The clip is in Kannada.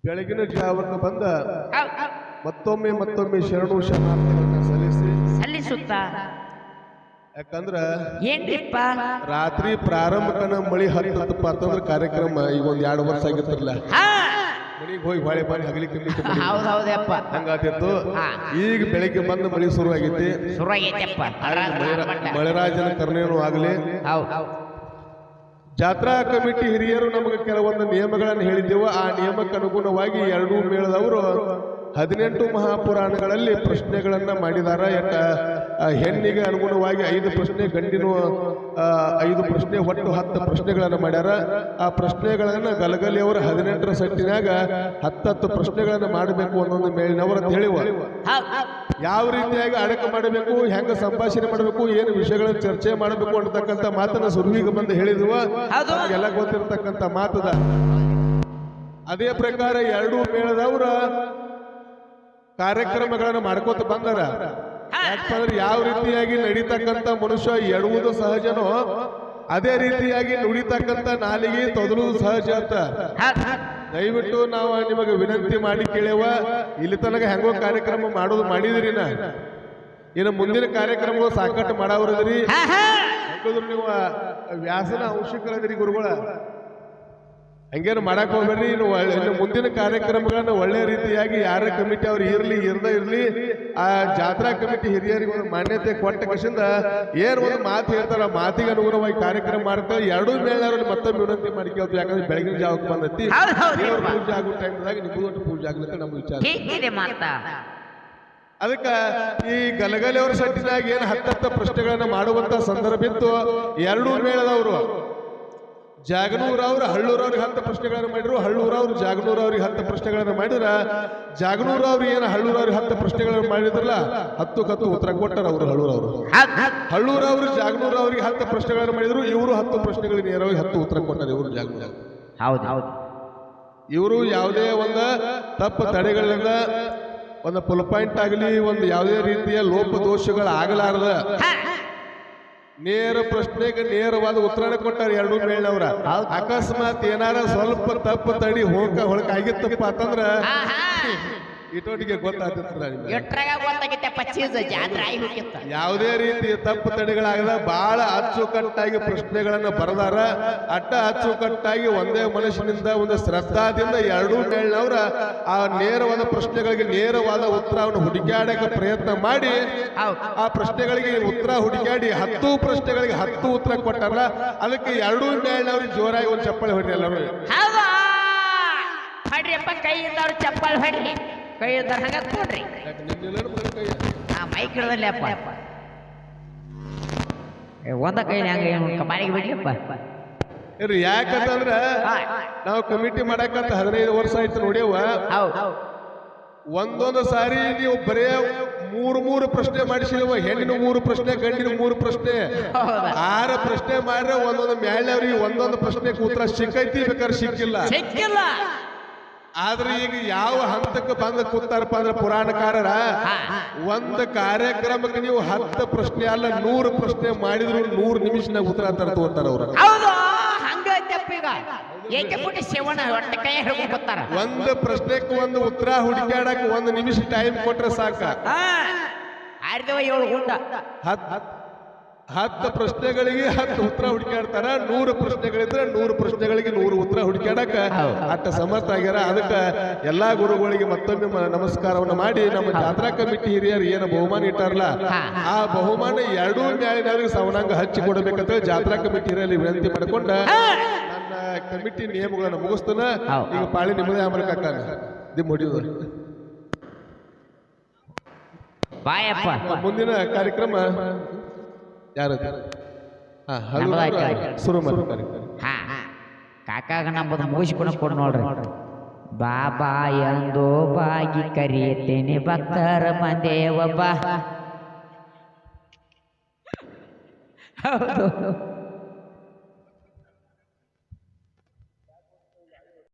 ಬೆಳಗಿನ ಜಾವಕ್ಕೆ ಬಂದ ಮತ್ತೊಮ್ಮೆ ಶರಣು ಶರಣಾರ್ಥಿಗಳನ್ನ ಸಲ್ಲಿಸುತ್ತ ಯಾಕಂದ್ರ ಏನ್ರಿಪ್ಪ ರಾತ್ರಿ ಪ್ರಾರಂಭಕ್ಕನ ಮಳಿ ಹತ್ತಪ್ಪ ಅಂತಂದ್ರ ಕಾರ್ಯಕ್ರಮ ಈಗ ಒಂದ್ 2 ವರ್ಷ ಆಗಿರ್ತಿರ್ಲ ಮನಿಗೆ ಹೋಗಿ ಹೊಳೆ ಬಂದು ಹಗಲಿಕ್ಕೆ ಹೌದೌದಪ್ಪ ಹಂಗಾತಿತ್ತು. ಈಗ ಬೆಳಿಗ್ಗೆ ಬಂದ ಮಳಿ ಶುರು ಆಗೈತಿ. ಮಳೆರಾಜನ ಕರ್ಣೇನು ಆಗಲಿ. ಜಾತ್ರಾ ಕಮಿಟಿ ಹಿರಿಯರು ನಮಗೆ ಕೆಲವೊಂದು ನಿಯಮಗಳನ್ನು ಹೇಳಿದ್ದೆವು. ಆ ನಿಯಮಕ್ಕೆ ಅನುಗುಣವಾಗಿ ಎರಡೂ ಮೇಳದವರು 18 ಮಹಾಪುರಾಣಗಳಲ್ಲಿ ಪ್ರಶ್ನೆಗಳನ್ನ ಮಾಡಿದಾರ. ಹೆಣ್ಣಿಗೆ ಅನುಗುಣವಾಗಿ 5 ಪ್ರಶ್ನೆ, ಗಂಡಿನ 5 ಪ್ರಶ್ನೆ, ಒಟ್ಟು 10 ಪ್ರಶ್ನೆಗಳನ್ನ ಮಾಡ್ಯಾರ. ಆ ಪ್ರಶ್ನೆಗಳನ್ನ ಗಲಗಲಿಯವರು 18ರ ಸೆಟ್ಟಿನಾಗ 10 ಪ್ರಶ್ನೆಗಳನ್ನ ಮಾಡಬೇಕು ಒಂದೊಂದು ಮೇಳಿನವರು ಅಂತ ಹೇಳಿವ. ಯಾವ ರೀತಿಯಾಗಿ ಅಡಕ ಮಾಡಬೇಕು, ಹೆಂಗ ಸಂಭಾಷಣೆ ಮಾಡಬೇಕು, ಏನು ವಿಷಯಗಳನ್ನು ಚರ್ಚೆ ಮಾಡಬೇಕು ಅಂತಕ್ಕಂಥ ಮಾತನ್ನ ಸುರುವಿಗೆ ಬಂದು ಹೇಳಿದ್ವ. ಎಲ್ಲ ಗೊತ್ತಿರತಕ್ಕಂಥ ಮಾತದ. ಅದೇ ಪ್ರಕಾರ ಎರಡೂ ಮೇಳದವರ ಕಾರ್ಯಕ್ರಮಗಳನ್ನು ಮಾಡ್ಕೋತ ಬಂದಾರ. ಯಾಕಂದ್ರೆ ಯಾವ ರೀತಿಯಾಗಿ ನಡೀತಕ್ಕಂಥ ಮನುಷ್ಯ ಎಡುವುದು ಸಹಜನೋ ಅದೇ ರೀತಿಯಾಗಿ ನುಡಿತಕ್ಕಂಥ ನಾಲಿಗೆ ತೊದಲುವುದು ಸಹಜ ಅಂತ ದಯವಿಟ್ಟು ನಾವು ನಿಮಗೆ ವಿನಂತಿ ಮಾಡಿ ಕೇಳೇವ. ಇಲ್ಲಿ ತನಕ ಹೆಂಗೋ ಕಾರ್ಯಕ್ರಮ ಮಾಡೋದು ಮಾಡಿದಿರಿನ, ಇನ್ನು ಮುಂದಿನ ಕಾರ್ಯಕ್ರಮಗಳು ಸಾಕಷ್ಟು ಮಾಡವ್ರದ್ರಿ. ಯಾಕಂದ್ರೆ ನೀವು ವ್ಯಾಸನ ಅಂಶಗಳದ್ರಿ ಗುರುಗಳ, ಹಂಗೇನು ಮಾಡಕ್ ಹೋಗ್ಬೇಡ್ರಿ. ಇನ್ನು ಮುಂದಿನ ಕಾರ್ಯಕ್ರಮಗಳನ್ನ ಒಳ್ಳೆ ರೀತಿಯಾಗಿ ಯಾರ ಕಮಿಟಿ ಅವ್ರು ಇರ್ಲಿ ಆ ಜಾತ್ರಾ ಕಮಿಟಿ ಹಿರಿಯರಿಗೆ ಒಂದು ಮಾನ್ಯತೆ ಕೊಟ್ಟ ಕಷಿಂದ ಏನ್ ಒಂದು ಮಾತು ಹೇಳ್ತಾರ, ಮಾತಿಗೆ ಅನುಗುಣವಾಗಿ ಕಾರ್ಯಕ್ರಮ ಮಾಡ್ತಾರೆ. ಎರಡೂ ಮೇಳವ್ರಲ್ಲಿ ಮತ್ತೊಮ್ಮೆ ವಿನಂತಿ ಮಾಡಿ ಕೇಳ್ತೀವಿ. ಯಾಕಂದ್ರೆ ಬೆಳಗಿನ ಜಾವಕ್ಕೆ ಬಂದೈತಿ, ದೇವ್ರ ಪೂಜೆ ಆಗೋ ಟೈಮ್ದಾಗ ನಿಮ್ಗೂ ಪೂಜೆ ಆಗ್ಲಿಕ್ಕೆ ನಮ್ಗೆ ವಿಚಾರ. ಅದಕ್ಕ ಈ ಗಲಗಲಿಯವರ ಸಟ್ಟಿನಾಗ ಏನ್ 10 ಪ್ರಶ್ನೆಗಳನ್ನ ಮಾಡುವಂತ ಸಂದರ್ಭ ಇತ್ತು. ಎರಡೂ ಮೇಳದವರು ಜಾಗನೂರವ್ರು ಹಳ್ಳೂರವ್ರಿಗೆ 10 ಪ್ರಶ್ನೆಗಳನ್ನು ಮಾಡಿದ್ರು, ಹಳ್ಳೂರವ್ರು ಜಾಗನೂರವ್ರಿಗೆ 10 ಪ್ರಶ್ನೆಗಳನ್ನು ಮಾಡಿದ್ರ, ಜಾಗನೂರವ್ರು ಏನು ಹಳ್ಳೂರವ್ರಿಗೆ 10 ಪ್ರಶ್ನೆಗಳನ್ನು ಮಾಡಿದ್ರಲ್ಲ 10 ಉತ್ತರ ಕೊಟ್ಟಾರ ಅವರು. ಹಳ್ಳೂರವ್ರು ಜಾಗನೂರವ್ರಿಗೆ 10 ಪ್ರಶ್ನೆಗಳನ್ನು ಮಾಡಿದ್ರು, ಇವರು 10 ಪ್ರಶ್ನೆಗಳಿಗೆ ನೇರವಾಗಿ 10 ಉತ್ತರ ಕೊಟ್ಟಾರೆ. ಇವರು ಜಾಗನೂರವ್ರು ಇವರು ಯಾವುದೇ ಒಂದು ತಪ್ಪು ತಡೆಗಳಿಂದ ಒಂದು ಫುಲ್ ಪಾಯಿಂಟ್ ಆಗಲಿ, ಒಂದು ಯಾವುದೇ ರೀತಿಯ ಲೋಪ ದೋಷಗಳು ಆಗಲಾರದ ನೇರ ಪ್ರಶ್ನೆಗೆ ನೇರವಾದ ಉತ್ತರನ ಕೊಟ್ಟಾರ ಎರಡೂ ಮೇಳವ್ರ. ಅಕಸ್ಮಾತ್ ಏನಾರ ಸ್ವಲ್ಪ ತಪ್ಪು ತಡಿ ಹೊಳಕ ಆಗಿತ್ತಪ್ಪ ಅಂತಂದ್ರ ಇಟೋಟಿಗೆ ಯಾವುದೇ ರೀತಿ ತಪ್ಪು ತಡೆಗಳಾಗದ ಬಹಳ ಅಚ್ಚುಕಟ್ಟಾಗಿ ಪ್ರಶ್ನೆಗಳನ್ನ ಬರದಾರ. ಅಚ್ಚುಕಟ್ಟಾಗಿ ಒಂದೇ ಮನುಷ್ಯನಿಂದ ಒಂದು ಶ್ರದ್ಧಾದಿಂದ ಎರಡೂ ಮೇಳನವ್ರ ಆ ನೇರವಾದ ಪ್ರಶ್ನೆಗಳಿಗೆ ನೇರವಾದ ಉತ್ತರವನ್ನು ಹುಡುಕಾಡಕ್ಕೆ ಪ್ರಯತ್ನ ಮಾಡಿ ಆ ಪ್ರಶ್ನೆಗಳಿಗೆ ಉತ್ತರ ಹುಡುಕಾಡಿ 10 ಪ್ರಶ್ನೆಗಳಿಗೆ 10 ಉತ್ತರ ಕೊಟ್ಟಾರ. ಅದಕ್ಕೆ ಎರಡೂ ಮೇಳನವ್ರಿಗೆ ಜೋರಾಗಿ ಒಂದು ಚಪ್ಪಾಳೆ ಹೊಡ್ರಿ ಎಲ್ಲರೂ. ಕೈ ಇದ್ದವ್ರು ಚಪ್ಪಾಳೆ ಹೊಡ್ರಿ, ಕೈ ಇದ್ದವ್ರು ಹಂಗ ಕೊಡ್ರಿ. ಮೈಕ್ ಹಿಡ್ದಲ್ಲಿ ಅಪ್ಪ ಒಂದ ಕೈ ಹಂಗ ಬಾಯಿಗೆ ಬಿಡ್ಲಿಪ್ಪ. ಯಾಕಂತಂದ್ರ ನಾವು ಕಮಿಟಿ ಮಾಡಕಂತ 15 ವರ್ಷ ಆಯ್ತು ನೋಡ್ಯವ. ಒಂದೊಂದು ಸಾರಿ ನೀವು ಬರೇ 3 ಪ್ರಶ್ನೆ ಮಾಡಿಸಿದವ. ಹೆಣ್ಣಿನ 3 ಪ್ರಶ್ನೆ, ಗಂಡಿನ 3 ಪ್ರಶ್ನೆ, 6 ಪ್ರಶ್ನೆ ಮಾಡ್ರೆ ಒಂದೊಂದು ಮ್ಯಾಳವ್ರಿಗೆ ಒಂದೊಂದು ಪ್ರಶ್ನೆಗೆ ಉತ್ತರ ಸಿಕ್ಕೈತಿ, ಬೇಕಾದ್ರೆ ಸಿಕ್ಕಿಲ್ಲ. ಆದ್ರೆ ಈಗ ಯಾವ ಹಂತಕ್ಕೆ ಬಂದ ಕೂತಾರಪ್ಪ ಅಂದ್ರೆ ಪುರಾಣಕಾರರ ಒಂದು ಕಾರ್ಯಕ್ರಮಕ್ಕೆ ನೀವು 10 ಪ್ರಶ್ನೆ ಅಲ್ಲ 100 ಪ್ರಶ್ನೆ ಮಾಡಿದ್ರು 100 ನಿಮಿಷನಾಗ ಉತ್ತರ ತೋರ್ತಾರ ಅವ್ರು. ಒಂದು ಪ್ರಶ್ನೆಗೆ ಒಂದು ಉತ್ತರ ಹುಡುಕಾಡಕ್ 1 ನಿಮಿಷ ಟೈಮ್ ಕೊಟ್ರೆ ಸಾಕ. 10 ಪ್ರಶ್ನೆಗಳಿಗೆ 10 ಉತ್ತರ ಹುಡುಕಾಡ್ತಾರ. 100 ಪ್ರಶ್ನೆಗಳಿದ್ರೆ 100 ಪ್ರಶ್ನೆಗಳಿಗೆ 100 ಉತ್ತರ ಹುಡುಕಾಡಕ ಅಷ್ಟ ಸಮರ್ಥ ಆಗ್ಯಾರ. ಅದಕ್ಕೆ ಎಲ್ಲಾ ಗುರುಗಳಿಗೆ ಮತ್ತೊಮ್ಮೆ ನಮಸ್ಕಾರವನ್ನು ಮಾಡಿ ನಮ್ಮ ಜಾತ್ರಾ ಕಮಿಟಿ ಹಿರಿಯರು ಏನು ಬಹುಮಾನ ಇಟ್ಟಾರಲ್ಲ ಆ ಬಹುಮಾನ ಎರಡೂ ನ್ಯಾಯದವರಿಗೆ ಸಮನಾಂಗ ಹಚ್ಚಿ ಕೊಡಬೇಕಂತ ಜಾತ್ರಾ ಕಮಿಟಿ ಹಿರಿಯರಲ್ಲಿ ವಿನಂತಿ ಮಾಡಿಕೊಂಡ ನನ್ನ ಕಮಿಟಿ ನಿಯಮಗಳನ್ನು ಮುಗಿಸ್ತಾನ. ಈಗ ಪಾಳಿ ನಿಮ್ಮದೇ ಆಮೇಲೆ ಕಾಕ ದಿಮ್ ಹೊಡಿಯೋದು. ಮುಂದಿನ ಕಾರ್ಯಕ್ರಮ ಯಾರು ಶುರು ಮಾಡಿ ಕಾಕಾಗ ನಮ್ಮದು ಮುಗಿಸ್ಕೊಂಡು ಕೊಡು ನೋಡ್ರಿ. ಬಾಬಾ ಎಂದು ಬಾಗಿ ಕರೆಯುತ್ತೇನೆ ಭಕ್ತರ ಮಂದೇವ ಬಾ. ಹೌದು